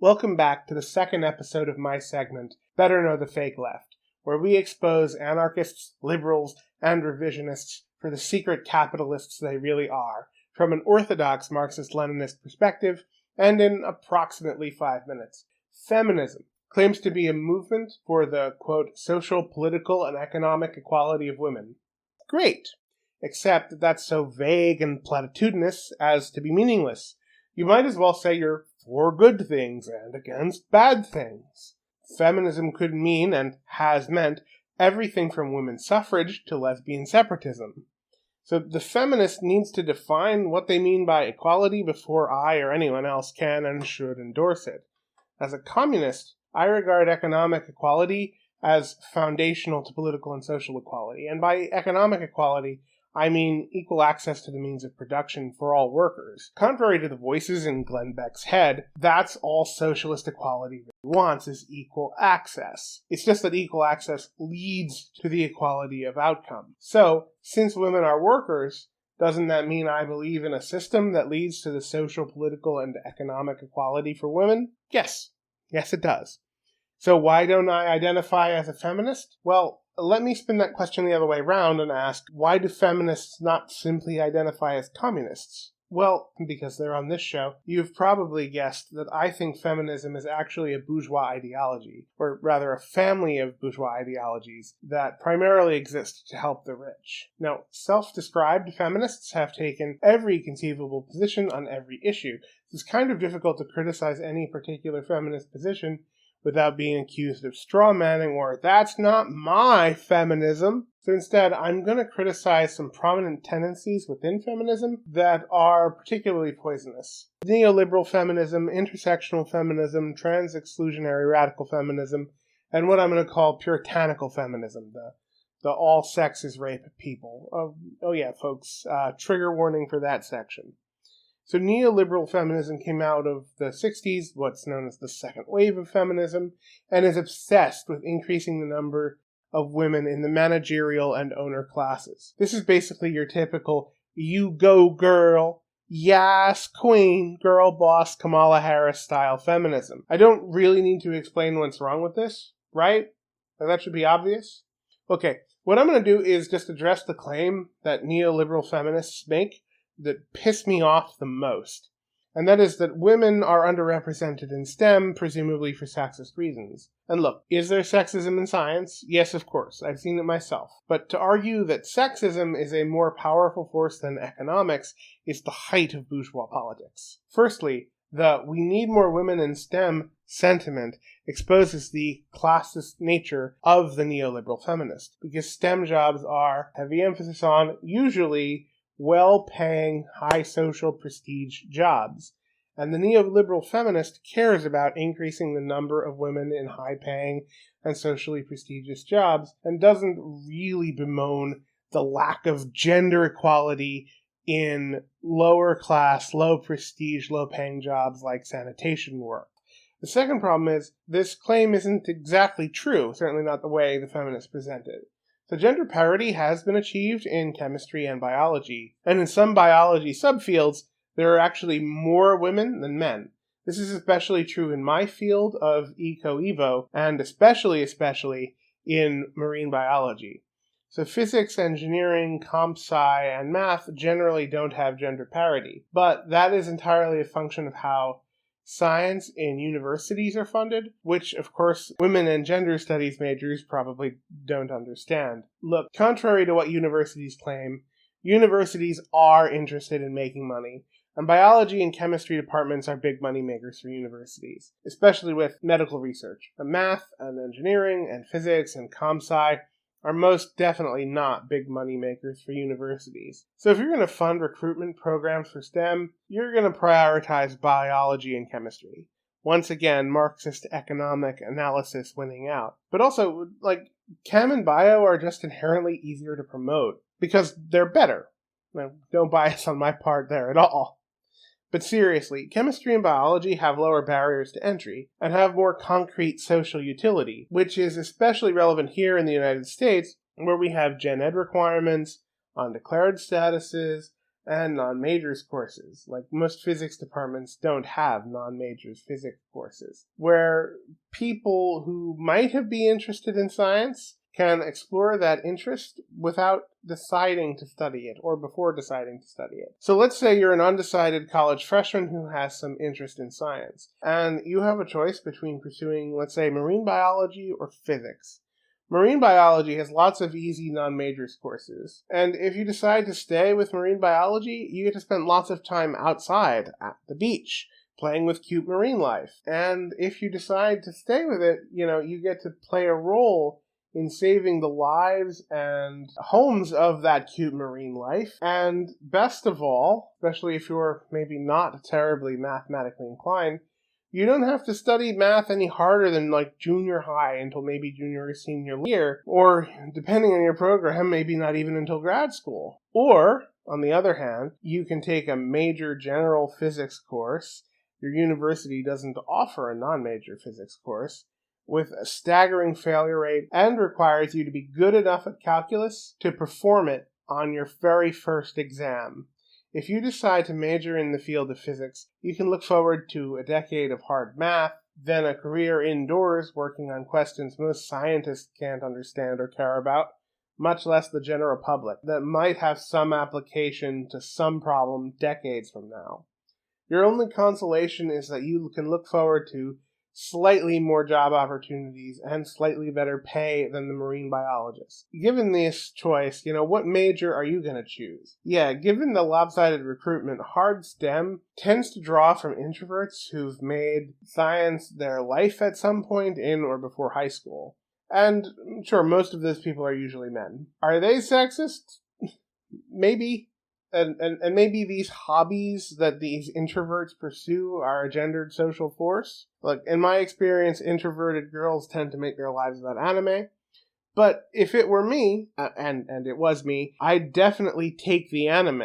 Welcome back to the second episode of my segment, Better Know the Fake Left, where we expose anarchists, liberals, and revisionists for the secret capitalists they really are, from an orthodox Marxist-Leninist perspective, and in approximately 5 minutes. Feminism claims to be a movement for the, quote, social, political, and economic equality of women. Great! Except that that's so vague and platitudinous as to be meaningless. You might as well say you're for good things and against bad things. Feminism could mean, and has meant, everything from women's suffrage to lesbian separatism. So the feminist needs to define what they mean by equality before I or anyone else can and should endorse it. As a communist, I regard economic equality as foundational to political and social equality. And by economic equality, I mean equal access to the means of production for all workers. Contrary to the voices in Glenn Beck's head, that's all socialist equality really wants, is equal access. It's just that equal access leads to the equality of outcome. So, since women are workers, doesn't that mean I believe in a system that leads to the social, political, and economic equality for women? Yes. Yes, it does. So why don't I identify as a feminist? Well, let me spin that question the other way around and ask, why do feminists not simply identify as communists? Well, because they're on this show, you've probably guessed that I think feminism is actually a bourgeois ideology, or rather a family of bourgeois ideologies that primarily exist to help the rich. Now, self-described feminists have taken every conceivable position on every issue. It's kind of difficult to criticize any particular feminist position without being accused of strawmanning or, that's not my feminism. So instead, I'm going to criticize some prominent tendencies within feminism that are particularly poisonous. Neoliberal feminism, intersectional feminism, trans-exclusionary radical feminism, and what I'm going to call puritanical feminism, the all sex is rape people. Oh yeah, folks, trigger warning for that section. So neoliberal feminism came out of the 60s, what's known as the second wave of feminism, and is obsessed with increasing the number of women in the managerial and owner classes. This is basically your typical, you go girl, yes queen, girl boss Kamala Harris style feminism. I don't really need to explain what's wrong with this, right? That should be obvious. Okay, what I'm going to do is just address the claim that neoliberal feminists make that piss me off the most. And that is that women are underrepresented in STEM, presumably for sexist reasons. And look, is there sexism in science? Yes, of course. I've seen it myself. But to argue that sexism is a more powerful force than economics is the height of bourgeois politics. Firstly, the we need more women in STEM sentiment exposes the classist nature of the neoliberal feminist, because STEM jobs are, heavy emphasis on, usually well-paying, high social prestige jobs. And the neoliberal feminist cares about increasing the number of women in high-paying and socially prestigious jobs, and doesn't really bemoan the lack of gender equality in lower-class, low-prestige, low-paying jobs like sanitation work. The second problem is, this claim isn't exactly true, certainly not the way the feminists present it. So gender parity has been achieved in chemistry and biology, and in some biology subfields, there are actually more women than men. This is especially true in my field of eco-evo, and especially in marine biology. So physics, engineering, comp sci, and math generally don't have gender parity, but that is entirely a function of how science in universities are funded, which, of course, women and gender studies majors probably don't understand. Look, contrary to what universities claim, universities are interested in making money, and biology and chemistry departments are big money makers for universities, especially with medical research. And math and engineering and physics and comp sci are most definitely not big money makers for universities. So if you're going to fund recruitment programs for STEM, you're going to prioritize biology and chemistry. Once again, Marxist economic analysis winning out. But also, chem and bio are just inherently easier to promote because they're better. Now, don't bias on my part there at all. But seriously, chemistry and biology have lower barriers to entry and have more concrete social utility, which is especially relevant here in the United States, where we have gen ed requirements, undeclared statuses, and non-majors courses. Like most physics departments don't have non-majors physics courses, where people who might have been interested in science can explore that interest without deciding to study it or before deciding to study it. So let's say you're an undecided college freshman who has some interest in science, and you have a choice between pursuing, let's say, marine biology or physics. Marine biology has lots of easy non-majors courses, and if you decide to stay with marine biology, you get to spend lots of time outside at the beach, playing with cute marine life. And if you decide to stay with it, you get to play a role in saving the lives and homes of that cute marine life. And best of all, especially if you're maybe not terribly mathematically inclined, you don't have to study math any harder than like junior high until maybe junior or senior year, or depending on your program, maybe not even until grad school. Or, on the other hand, you can take a major general physics course. Your university doesn't offer a non-major physics course, with a staggering failure rate, and requires you to be good enough at calculus to perform it on your very first exam. If you decide to major in the field of physics, you can look forward to a decade of hard math, then a career indoors working on questions most scientists can't understand or care about, much less the general public, that might have some application to some problem decades from now. Your only consolation is that you can look forward to slightly more job opportunities and slightly better pay than the marine biologists. Given this choice, what major are you going to choose? Yeah, given the lopsided recruitment, hard STEM tends to draw from introverts who've made science their life at some point in or before high school. And sure, most of those people are usually men. Are they sexist? Maybe. And maybe these hobbies that these introverts pursue are a gendered social force. Look, in my experience, introverted girls tend to make their lives about anime. But if it were me, and it was me, I'd definitely take the anime.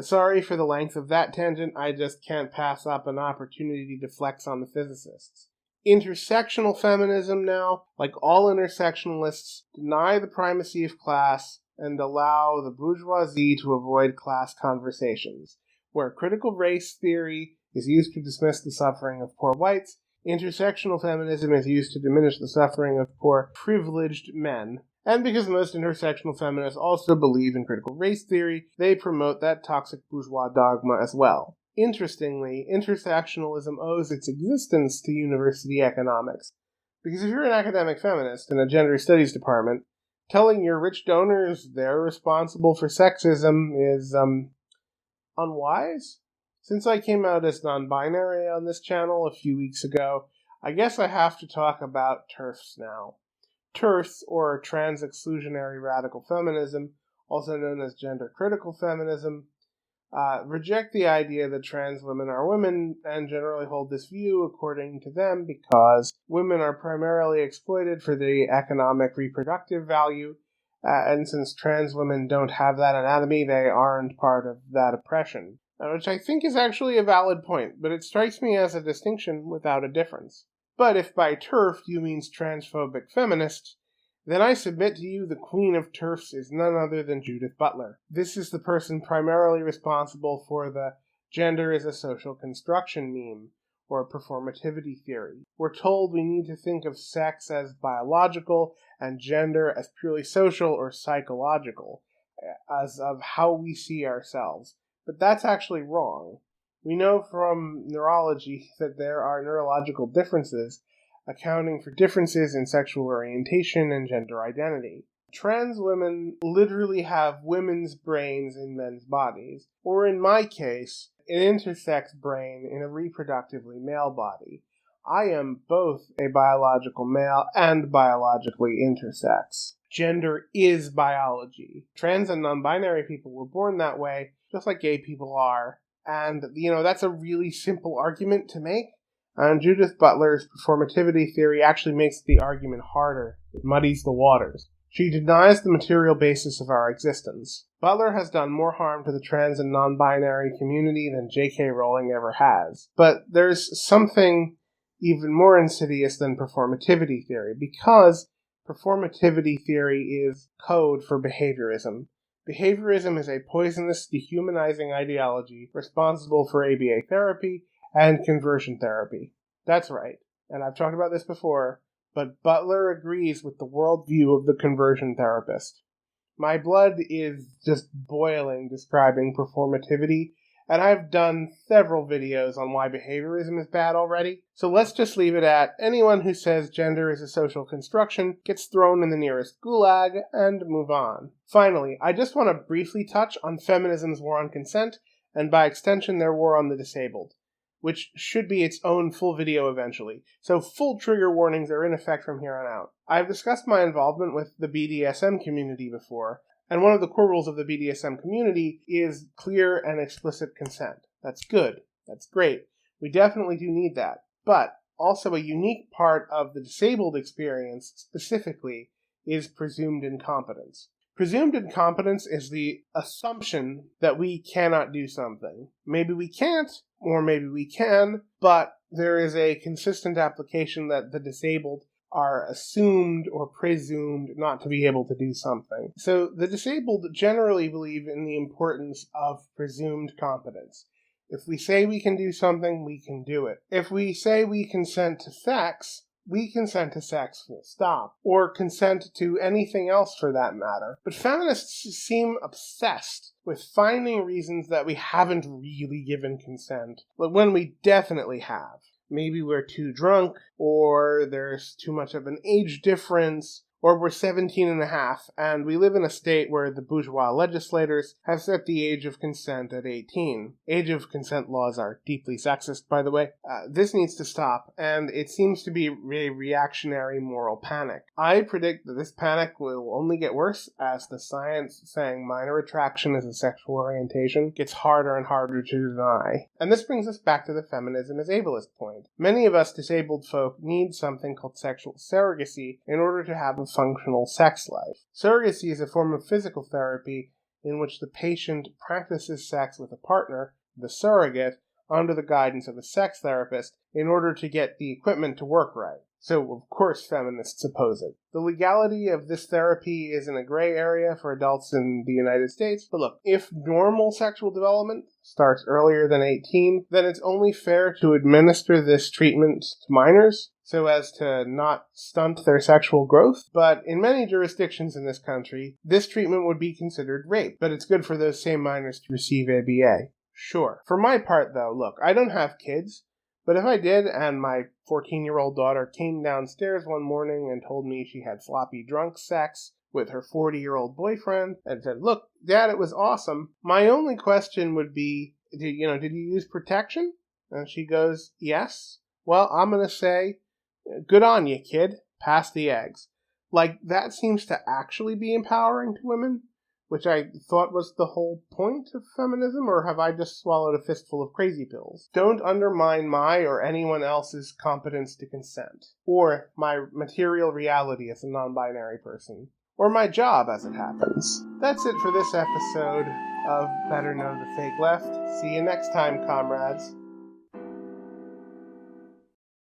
Sorry for the length of that tangent, I just can't pass up an opportunity to flex on the physicists. Intersectional feminism now, like all intersectionalists, deny the primacy of class and allow the bourgeoisie to avoid class conversations. Where critical race theory is used to dismiss the suffering of poor whites, intersectional feminism is used to diminish the suffering of poor privileged men. And because most intersectional feminists also believe in critical race theory, they promote that toxic bourgeois dogma as well. Interestingly, intersectionalism owes its existence to university economics. Because if you're an academic feminist in a gender studies department, telling your rich donors they're responsible for sexism is, unwise. Since I came out as non-binary on this channel a few weeks ago, I guess I have to talk about TERFs now. TERFs, or trans-exclusionary radical feminism, also known as gender-critical feminism, reject the idea that trans women are women and generally hold this view, according to them, because women are primarily exploited for the economic reproductive value, and since trans women don't have that anatomy, they aren't part of that oppression. Which I think is actually a valid point, but it strikes me as a distinction without a difference. But if by TERF you means transphobic feminist, then I submit to you the queen of TERFs is none other than Judith Butler. This is the person primarily responsible for the gender is a social construction meme, or performativity theory. We're told we need to think of sex as biological and gender as purely social or psychological, as of how we see ourselves. But that's actually wrong. We know from neurology that there are neurological differences accounting for differences in sexual orientation and gender identity. Trans women literally have women's brains in men's bodies, or in my case, an intersex brain in a reproductively male body. I am both a biological male and biologically intersex. Gender is biology. Trans and non-binary people were born that way, just like gay people are. And, that's a really simple argument to make. And Judith Butler's performativity theory actually makes the argument harder. It muddies the waters. She denies the material basis of our existence. Butler has done more harm to the trans and non-binary community than J.K. Rowling ever has. But there's something even more insidious than performativity theory, because performativity theory is code for behaviorism. Behaviorism is a poisonous, dehumanizing ideology responsible for ABA therapy and conversion therapy. That's right, and I've talked about this before, but Butler agrees with the worldview of the conversion therapist. My blood is just boiling describing performativity, and I've done several videos on why behaviorism is bad already, so let's just leave it at anyone who says gender is a social construction gets thrown in the nearest gulag and move on. Finally, I just want to briefly touch on feminism's war on consent, and by extension their war on the disabled, which should be its own full video eventually, so full trigger warnings are in effect from here on out. I've discussed my involvement with the BDSM community before, and one of the core rules of the BDSM community is clear and explicit consent. That's good. That's great. We definitely do need that. But also a unique part of the disabled experience specifically is presumed incompetence. Presumed incompetence is the assumption that we cannot do something. Maybe we can't, or maybe we can, but there is a consistent application that the disabled are assumed or presumed not to be able to do something. So the disabled generally believe in the importance of presumed competence. If we say we can do something, we can do it. If we say we consent to sex, we consent to sex full stop, or consent to anything else for that matter. But feminists seem obsessed with finding reasons that we haven't really given consent, but when we definitely have. Maybe we're too drunk, or there's too much of an age difference, or we're 17 and a half, and we live in a state where the bourgeois legislators have set the age of consent at 18. Age of consent laws are deeply sexist, by the way. This needs to stop, and it seems to be a reactionary moral panic. I predict that this panic will only get worse as the science saying minor attraction is a sexual orientation gets harder and harder to deny. And this brings us back to the feminism as ableist point. Many of us disabled folk need something called sexual surrogacy in order to have a functional sex life. Surrogacy is a form of physical therapy in which the patient practices sex with a partner, the surrogate, under the guidance of a sex therapist in order to get the equipment to work right. So, of course, feminists oppose it. The legality of this therapy is in a gray area for adults in the United States, but look, if normal sexual development starts earlier than 18, then it's only fair to administer this treatment to minors so as to not stunt their sexual growth. But in many jurisdictions in this country, this treatment would be considered rape, but it's good for those same minors to receive ABA. Sure. For my part, though, look, I don't have kids, but if I did and my 14-year-old daughter came downstairs one morning and told me she had sloppy drunk sex with her 40-year-old boyfriend and said, "Look, Dad, it was awesome," my only question would be, did you use protection? And she goes, "Yes." Well, I'm going to say, good on you, kid. Pass the eggs. Like, that seems to actually be empowering to women, which I thought was the whole point of feminism, or have I just swallowed a fistful of crazy pills? Don't undermine my or anyone else's competence to consent, or my material reality as a non-binary person, or my job as it happens. That's it for this episode of Better Know the Fake Left. See you next time, comrades.